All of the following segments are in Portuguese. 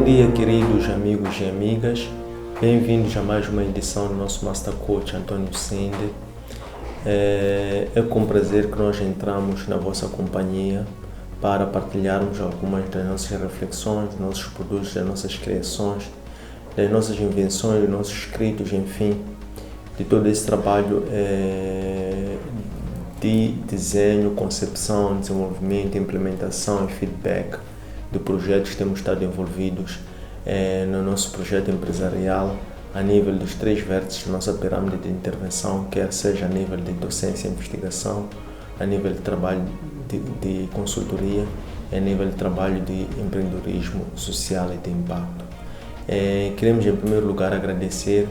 dia, queridos amigos e amigas. Bem-vindos a mais uma edição do nosso Master Coach António Sende. É com prazer que nós entramos na vossa companhia para partilharmos algumas das nossas reflexões, dos nossos produtos, das nossas criações, das nossas invenções, dos nossos escritos, enfim, de todo esse trabalho de desenho, concepção, desenvolvimento, implementação e feedback de projetos que temos estado envolvidos no nosso projeto empresarial a nível dos 3 vértices da nossa pirâmide de intervenção, quer seja a nível de docência e investigação, a nível de trabalho de consultoria e a nível de trabalho de empreendedorismo social e de impacto. Queremos em primeiro lugar agradecer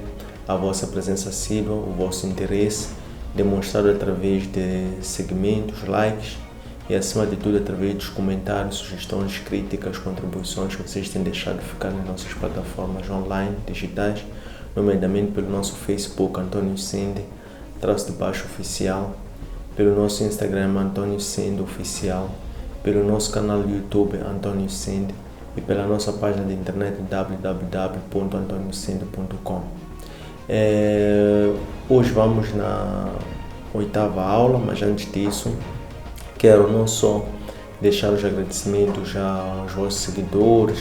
a vossa presença assídua, o vosso interesse demonstrado através de segmentos, likes e acima de tudo através dos comentários, sugestões, críticas, contribuições que vocês têm deixado ficar nas nossas plataformas online, digitais, nomeadamente pelo nosso Facebook António Sende, _oficial, pelo nosso Instagram António Sende Oficial, pelo nosso canal do YouTube António Sende e pela nossa página de internet www.antoniosende.com. Hoje vamos na 8ª aula, mas antes disso quero não só deixar os agradecimentos aos vossos seguidores,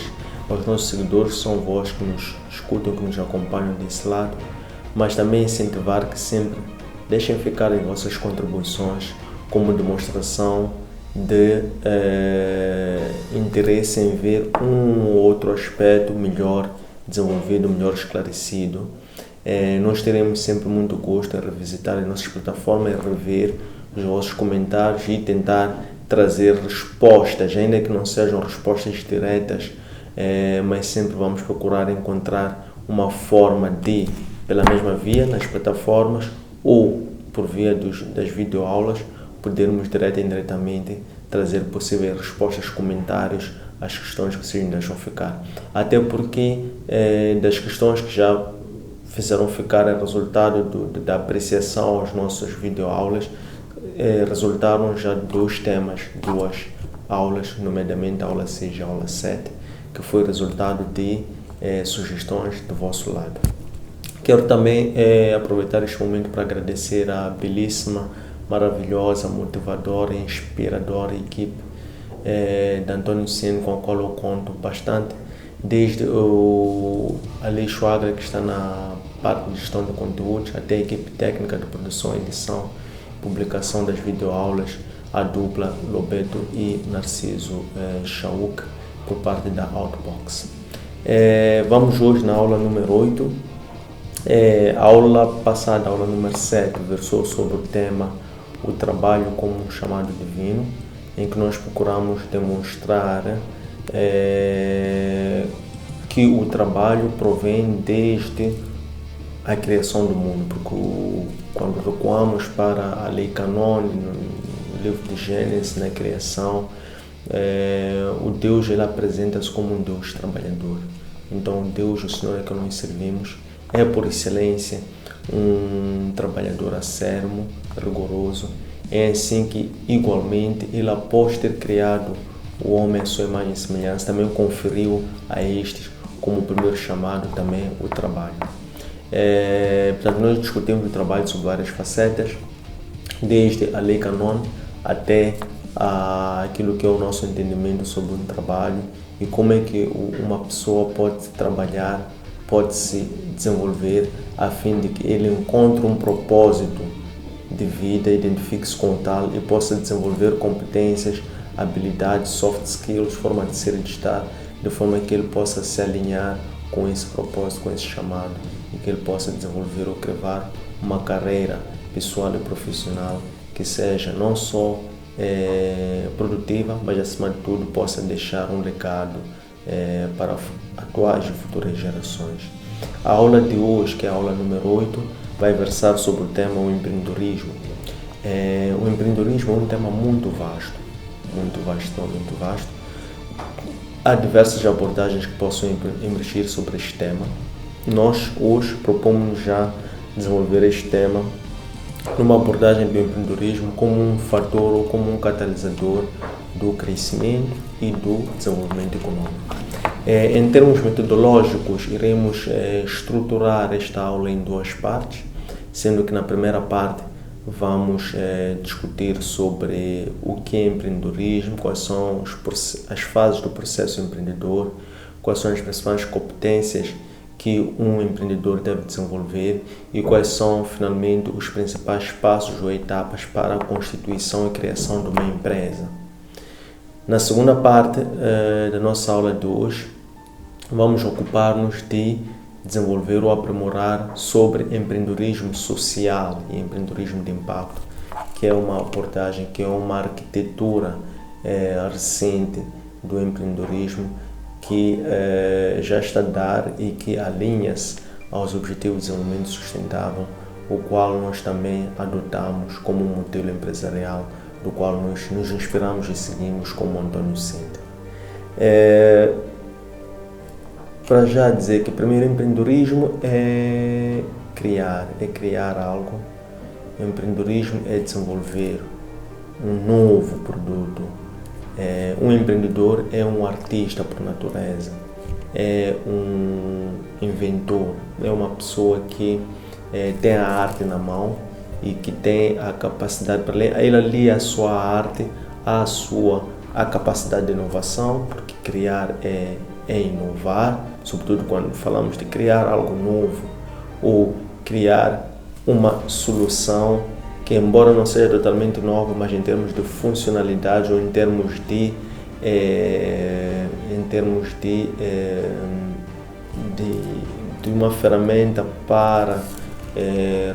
aos nossos seguidores, são vós que nos escutam, que nos acompanham desse lado, mas também incentivar que sempre deixem ficar as vossas contribuições como demonstração de interesse em ver um ou outro aspecto melhor desenvolvido, melhor esclarecido. Nós teremos sempre muito gosto em revisitar as nossas plataformas e rever os vossos comentários e tentar trazer respostas, ainda que não sejam respostas diretas, mas sempre vamos procurar encontrar uma forma de, pela mesma via, nas plataformas ou por via das videoaulas, podermos direta e indiretamente trazer possíveis respostas, comentários às questões que vocês nos deixam ficar. Até porque das questões que já fizeram ficar resultado da apreciação às nossas videoaulas, resultaram já 2 temas, 2 aulas, nomeadamente a aula 6 e a aula 7, que foi resultado de sugestões do vosso lado. Quero também aproveitar este momento para agradecer a belíssima, maravilhosa, motivadora e inspiradora equipe da António Sende, com a qual eu conto bastante, desde o Aleixo Agra, que está na parte de gestão de conteúdos, até a equipe técnica de produção, edição, publicação das videoaulas, a dupla Lobeto e Narciso Chauk, por parte da Outbox. Vamos hoje na aula número 8. A aula passada, a aula número 7, versou sobre o tema o trabalho como um chamado divino, em que nós procuramos demonstrar que o trabalho provém desde a criação do mundo, porque quando recuamos para a lei canônica, no livro de Gênesis, na criação, o Deus ele apresenta-se como um Deus trabalhador. Então Deus, o Senhor que nós servimos, é por excelência um trabalhador acérrimo, rigoroso. É assim que igualmente ele, após ter criado o homem à sua imagem e semelhança, também conferiu a estes como o primeiro chamado também o trabalho. Portanto, nós discutimos o trabalho sob várias facetas, desde a lei canônica até aquilo que é o nosso entendimento sobre o trabalho e como é que uma pessoa pode trabalhar, pode se desenvolver a fim de que ele encontre um propósito de vida, identifique-se com tal e possa desenvolver competências, habilidades, soft skills, forma de ser e de estar, de forma que ele possa se alinhar com esse propósito, com esse chamado, e que ele possa desenvolver ou criar uma carreira pessoal e profissional que seja não só produtiva, mas acima de tudo possa deixar um legado para atuais e futuras gerações. A aula de hoje, que é a aula número 8, vai versar sobre o tema o empreendedorismo. O empreendedorismo é um tema muito vasto. Há diversas abordagens que possam emergir sobre este tema. Nós hoje propomos já desenvolver este tema numa abordagem do empreendedorismo como um fator ou como um catalisador do crescimento e do desenvolvimento econômico. Em termos metodológicos, iremos estruturar esta aula em duas partes, sendo que na primeira parte vamos discutir sobre o que é empreendedorismo, quais são as fases do processo empreendedor, quais são as principais competências que um empreendedor deve desenvolver e quais são, finalmente, os principais passos ou etapas para a constituição e criação de uma empresa. Na segunda parte da nossa aula de hoje, vamos ocupar-nos de desenvolver ou aprimorar sobre empreendedorismo social e empreendedorismo de impacto, que é uma abordagem, que é uma arquitetura recente do empreendedorismo que já está a dar e que alinha-se aos Objetivos de Desenvolvimento Sustentável, o qual nós também adotamos como um modelo empresarial, do qual nós nos inspiramos e seguimos como Antônio Sintra. Para já dizer que primeiro empreendedorismo é criar algo. Empreendedorismo é desenvolver um novo produto. Um empreendedor é um artista por natureza, é um inventor, é uma pessoa que tem a arte na mão e que tem a capacidade para ler. Ele alia a sua arte à capacidade de inovação, porque criar é inovar, sobretudo quando falamos de criar algo novo ou criar uma solução que, embora não seja totalmente nova, mas em termos de funcionalidade ou em termos de uma ferramenta para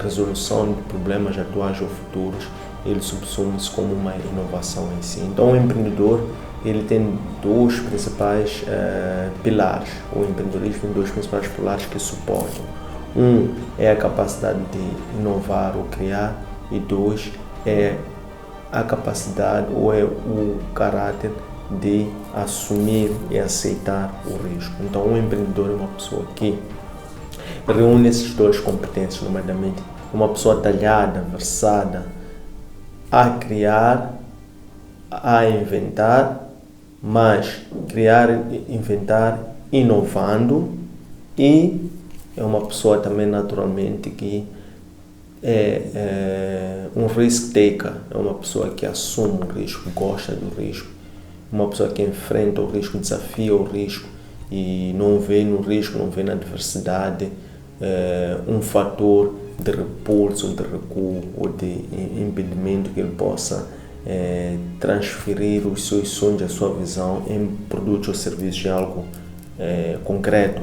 resolução de problemas atuais ou futuros, ele subsume-se como uma inovação em si. Então, o empreendedor ele tem dois principais pilares. O empreendedorismo tem dois principais pilares que suportam. Um é a capacidade de inovar ou criar, e dois é a capacidade ou é o caráter de assumir e aceitar o risco. Então, um empreendedor é uma pessoa que reúne esses duas competências, nomeadamente uma pessoa talhada, versada a criar, a inventar, mas criar, inventar, inovando, e é uma pessoa também naturalmente que é um risk taker, é uma pessoa que assume o risco, gosta do risco, uma pessoa que enfrenta o risco, desafia o risco e não vê no risco, não vê na adversidade um fator de repulso, de recuo ou de impedimento que ele possa transferir os seus sonhos, a sua visão em produtos ou serviços de algo concreto,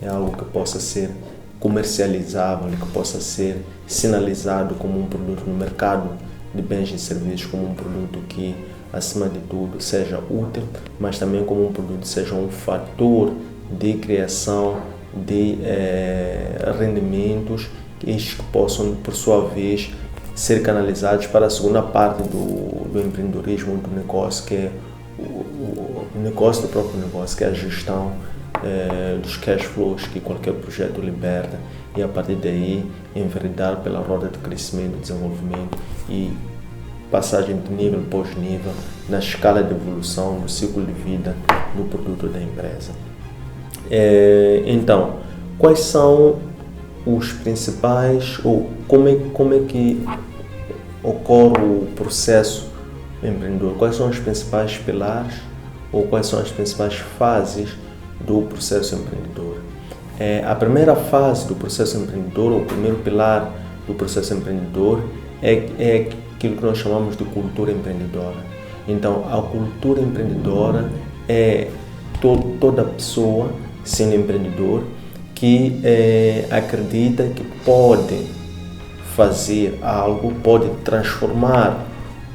é algo que possa ser comercializável, que possa ser sinalizado como um produto no mercado de bens e serviços, como um produto que, acima de tudo, seja útil, mas também como um produto seja um fator de criação de rendimentos que possam, por sua vez, ser canalizados para a segunda parte do empreendedorismo, do negócio, que é o negócio do próprio negócio, que é a gestão dos cash flows que qualquer projeto liberta, e a partir daí enveredar pela roda de crescimento, desenvolvimento e passagem de nível após nível na escala de evolução do ciclo de vida do produto da empresa. Então, quais são os principais, ou como é que ocorre o processo empreendedor? Quais são os principais pilares ou quais são as principais fases do processo empreendedor? A primeira fase do processo empreendedor, ou o primeiro pilar do processo empreendedor, é aquilo que nós chamamos de cultura empreendedora. Então, a cultura empreendedora é toda pessoa, sendo empreendedor, que acredita que pode fazer algo, pode transformar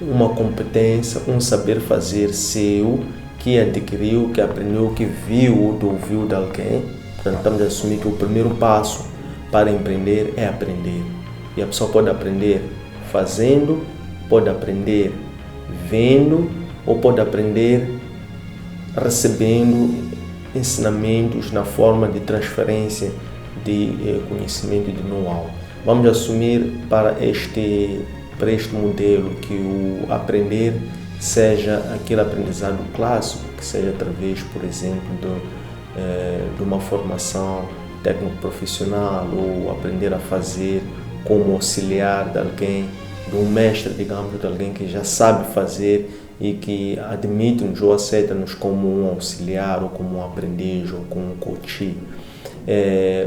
uma competência, um saber fazer seu, que adquiriu, que aprendeu, que viu ou ouviu de alguém. Portanto, estamos a assumir que o primeiro passo para empreender é aprender. E a pessoa pode aprender fazendo, pode aprender vendo, ou pode aprender recebendo ensinamentos na forma de transferência de conhecimento e de know-how. Vamos assumir para este modelo que o aprender seja aquele aprendizado clássico, que seja através, por exemplo, de uma formação técnico-profissional ou aprender a fazer como auxiliar de alguém, de um mestre, digamos, de alguém que já sabe fazer e que admite-nos ou aceita-nos como um auxiliar ou como um aprendiz ou como um coach.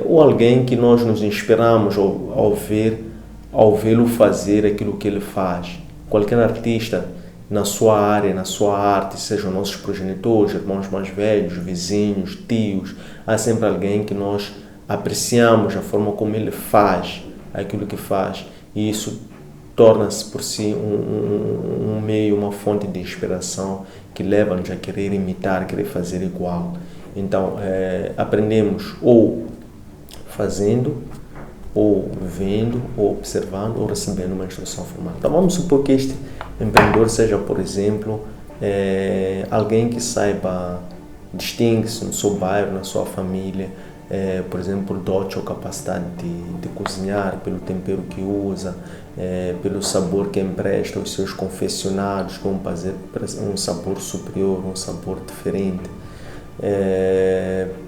Ou alguém que nós nos inspiramos ao vê-lo fazer aquilo que ele faz. Qualquer artista na sua área, na sua arte, sejam nossos progenitores, irmãos mais velhos, vizinhos, tios, há sempre alguém que nós apreciamos a forma como ele faz aquilo que faz, e isso torna-se por si um meio, uma fonte de inspiração que leva-nos a querer imitar, querer fazer igual. Então, aprendemos ou fazendo, ou vendo, ou observando, ou recebendo uma instrução formal. Então, vamos supor que este empreendedor seja, por exemplo, alguém que saiba distingue-se no seu bairro, na sua família, por exemplo, por dote ou capacidade de cozinhar, pelo tempero que usa, pelo sabor que empresta aos seus confeccionados, com um sabor superior, um sabor diferente.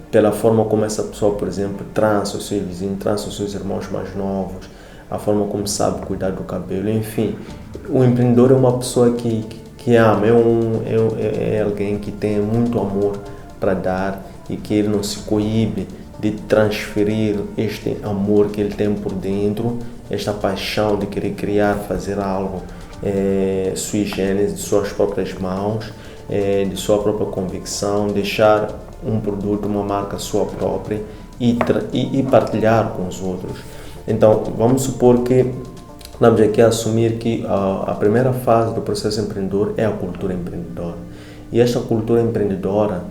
Pela forma como essa pessoa, por exemplo, trança os seus vizinhos, trança os seus irmãos mais novos, a forma como sabe cuidar do cabelo, enfim. O empreendedor é uma pessoa que ama, é alguém que tem muito amor para dar e que ele não se coíbe de transferir este amor que ele tem por dentro, esta paixão de querer criar, fazer algo sui generis, de suas próprias mãos, de sua própria convicção, deixar um produto, uma marca sua própria e partilhar com os outros. Então, vamos supor que vamos aqui assumir que a primeira fase do processo empreendedor é a cultura empreendedora. E esta cultura empreendedora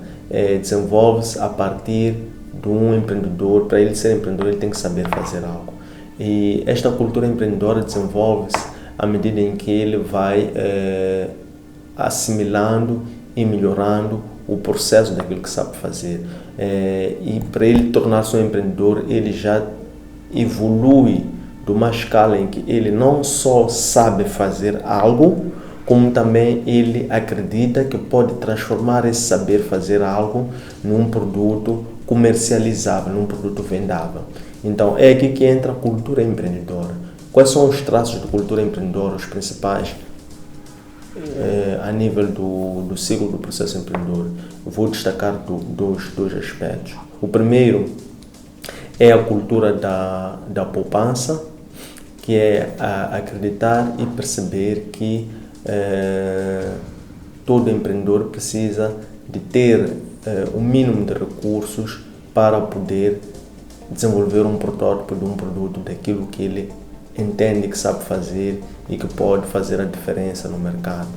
desenvolve-se a partir de um empreendedor. Para ele ser empreendedor, ele tem que saber fazer algo. E esta cultura empreendedora desenvolve-se à medida em que ele vai assimilando e melhorando o processo daquilo que sabe fazer. E para ele tornar-se um empreendedor, ele já evolui de uma escala em que ele não só sabe fazer algo, como também ele acredita que pode transformar esse saber fazer algo num produto comercializável, num produto vendável. Então, é aqui que entra a cultura empreendedora. Quais são os traços de cultura empreendedora, os principais a nível do ciclo do processo empreendedor? Eu vou destacar dois aspectos. O primeiro é a cultura da poupança, que é acreditar e perceber que todo empreendedor precisa de ter o mínimo de recursos para poder desenvolver um protótipo de um produto, daquilo que ele entende que sabe fazer e que pode fazer a diferença no mercado.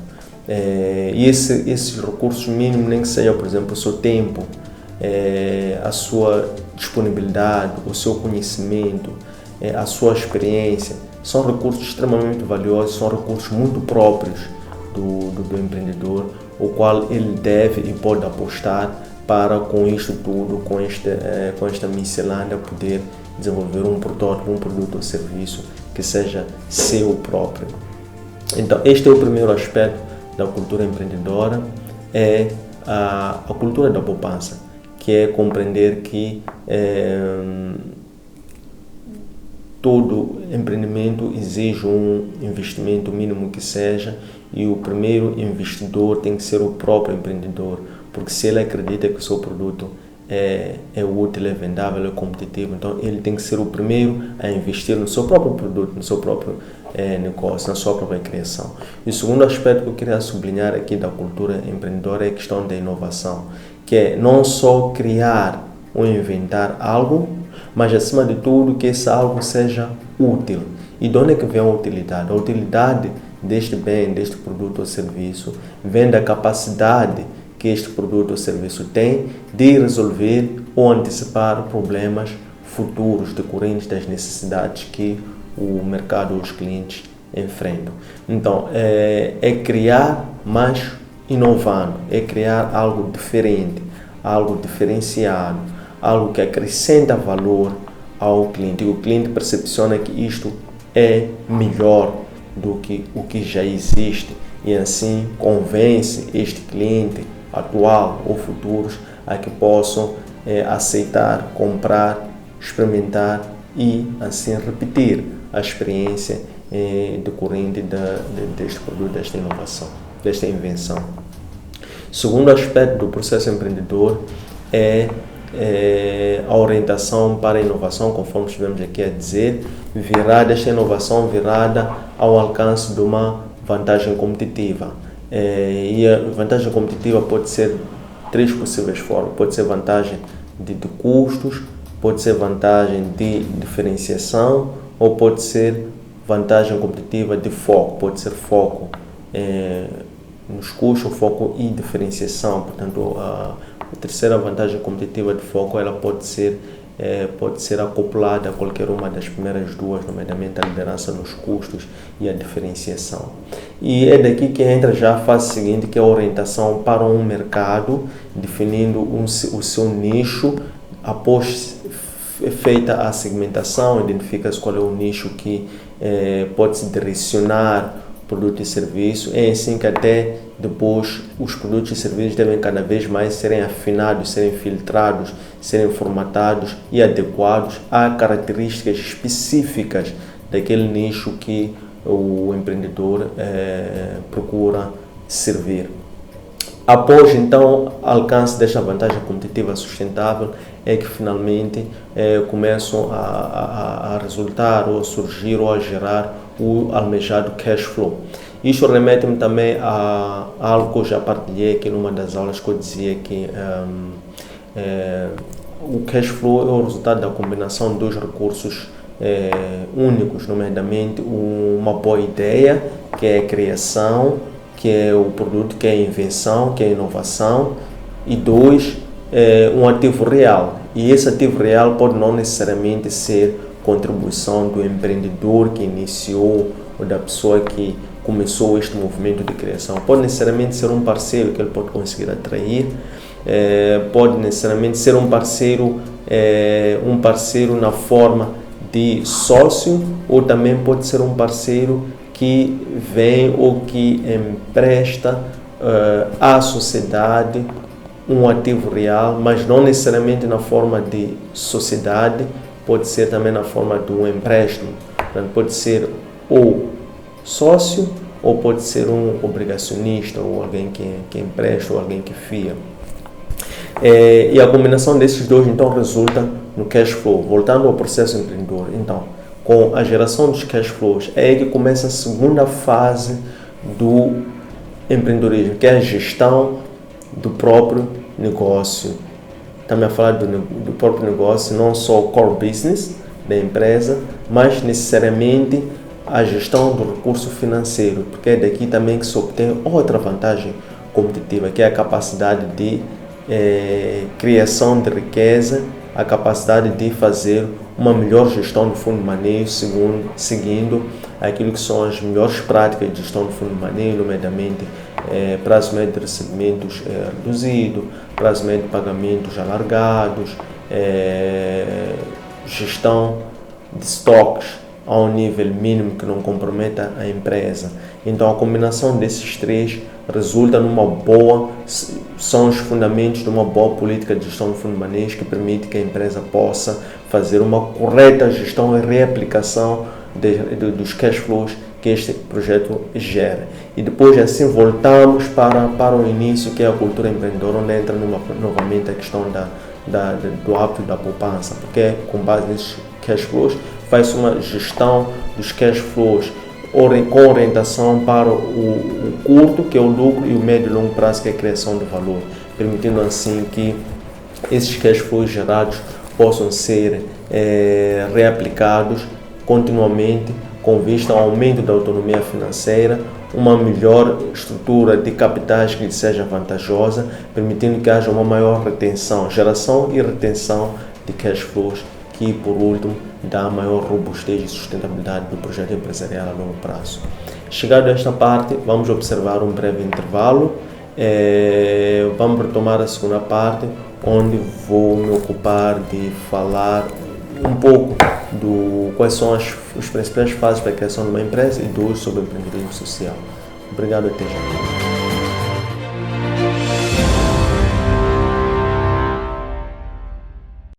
E esses recursos mínimos, nem que seja, por exemplo, o seu tempo, a sua disponibilidade, o seu conhecimento, a sua experiência, são recursos extremamente valiosos, são recursos muito próprios do empreendedor, o qual ele deve e pode apostar para, com isto tudo, com esta miscelânea, poder desenvolver um protótipo, um produto ou serviço que seja seu próprio. Então, este é o primeiro aspecto da cultura empreendedora, é a cultura da poupança, que é compreender que todo empreendimento exige um investimento mínimo que seja, e o primeiro investidor tem que ser o próprio empreendedor, porque se ele acredita que o seu produto é útil, é vendável, é competitivo, então ele tem que ser o primeiro a investir no seu próprio produto, no seu próprio negócio, na sua própria criação. E o segundo aspecto que eu queria sublinhar aqui da cultura empreendedora é a questão da inovação, que é não só criar ou inventar algo, mas acima de tudo que esse algo seja útil. E de onde é que vem a utilidade? A utilidade deste bem, deste produto ou serviço, vem da capacidade que este produto ou serviço tem de resolver ou antecipar problemas futuros decorrentes das necessidades que o mercado ou os clientes enfrentam. Então, é criar, mas inovando, é criar algo diferente, algo diferenciado, algo que acrescenta valor ao cliente. E o cliente percepciona que isto é melhor do que o que já existe, e assim convence este cliente atual ou futuros a que possam aceitar, comprar, experimentar e assim repetir a experiência decorrente deste produto, desta inovação, desta invenção. Segundo aspecto do processo empreendedor é a orientação para a inovação, conforme estivemos aqui a dizer, esta inovação virada ao alcance de uma vantagem competitiva. E a vantagem competitiva pode ser três possíveis formas: pode ser vantagem de custos, pode ser vantagem de diferenciação ou pode ser vantagem competitiva de foco. Pode ser foco nos custos, foco e diferenciação. Portanto, a terceira vantagem competitiva de foco ela pode ser acoplada a qualquer uma das primeiras duas, nomeadamente a liderança nos custos e a diferenciação. E é daqui que entra já a fase seguinte, que é a orientação para um mercado, definindo o seu nicho. Após feita a segmentação, identifica-se qual é o nicho que pode-se direcionar produto e serviço. É assim que até depois os produtos e serviços devem cada vez mais serem afinados, serem filtrados, serem formatados e adequados a características específicas daquele nicho que o empreendedor procura servir. Após então alcance desta vantagem competitiva sustentável é que finalmente começam a resultar ou a surgir ou a gerar o almejado cash flow. Isto remete-me também a algo que eu já partilhei aqui numa das aulas, que eu dizia que o cash flow é o resultado da combinação de dois recursos únicos, nomeadamente uma boa ideia, que é a criação, que é o produto, que é a invenção, que é a inovação, e dois, um ativo real. E esse ativo real pode não necessariamente ser contribuição do empreendedor que iniciou ou da pessoa que começou este movimento de criação. Pode necessariamente ser um parceiro que ele pode conseguir atrair, pode necessariamente ser um parceiro na forma de sócio, ou também pode ser um parceiro que vem ou que empresta à sociedade um ativo real, mas não necessariamente na forma de sociedade, pode ser também na forma de um empréstimo. Portanto, pode ser ou sócio ou pode ser um obrigacionista, ou alguém que empresta, ou alguém que fia. E a combinação desses dois então resulta no cash flow. Voltando ao processo empreendedor, então, com a geração dos cash flows, é aí que começa a segunda fase do empreendedorismo, que é a gestão do próprio negócio. Estamos a falar do próprio negócio, não só o core business da empresa, mas necessariamente a gestão do recurso financeiro, porque é daqui também que se obtém outra vantagem competitiva, que é a capacidade de criação de riqueza, a capacidade de fazer uma melhor gestão do fundo de manejo, seguindo aquilo que são as melhores práticas de gestão do fundo de manejo, nomeadamente prazo médio de recebimentos reduzido, prazo médio de pagamentos alargados, gestão de estoques a um nível mínimo que não comprometa a empresa. Então, a combinação desses três resulta são os fundamentos de uma boa política de gestão do fundo de manejo, que permite que a empresa possa fazer uma correta gestão e reaplicação dos cash flows que este projeto gera. E depois assim voltamos para o início, que é a cultura empreendedora, onde entra novamente a questão do hábito da poupança, porque com base nesses cash flows faz uma gestão dos cash flows com orientação para o curto, que é o lucro, e o médio e longo prazo, que é a criação de valor, permitindo assim que esses cash flows gerados possam ser reaplicados continuamente com vista ao aumento da autonomia financeira, uma melhor estrutura de capitais que seja vantajosa, permitindo que haja uma maior retenção, geração e retenção de cash flows, que por último dá maior robustez e sustentabilidade do projeto empresarial a longo prazo. Chegado a esta parte, vamos observar um breve intervalo. Vamos retomar a segunda parte, onde vou me ocupar de falar um pouco quais são as principais fases da criação de uma empresa, e sobre o empreendedorismo social. Obrigado, até já.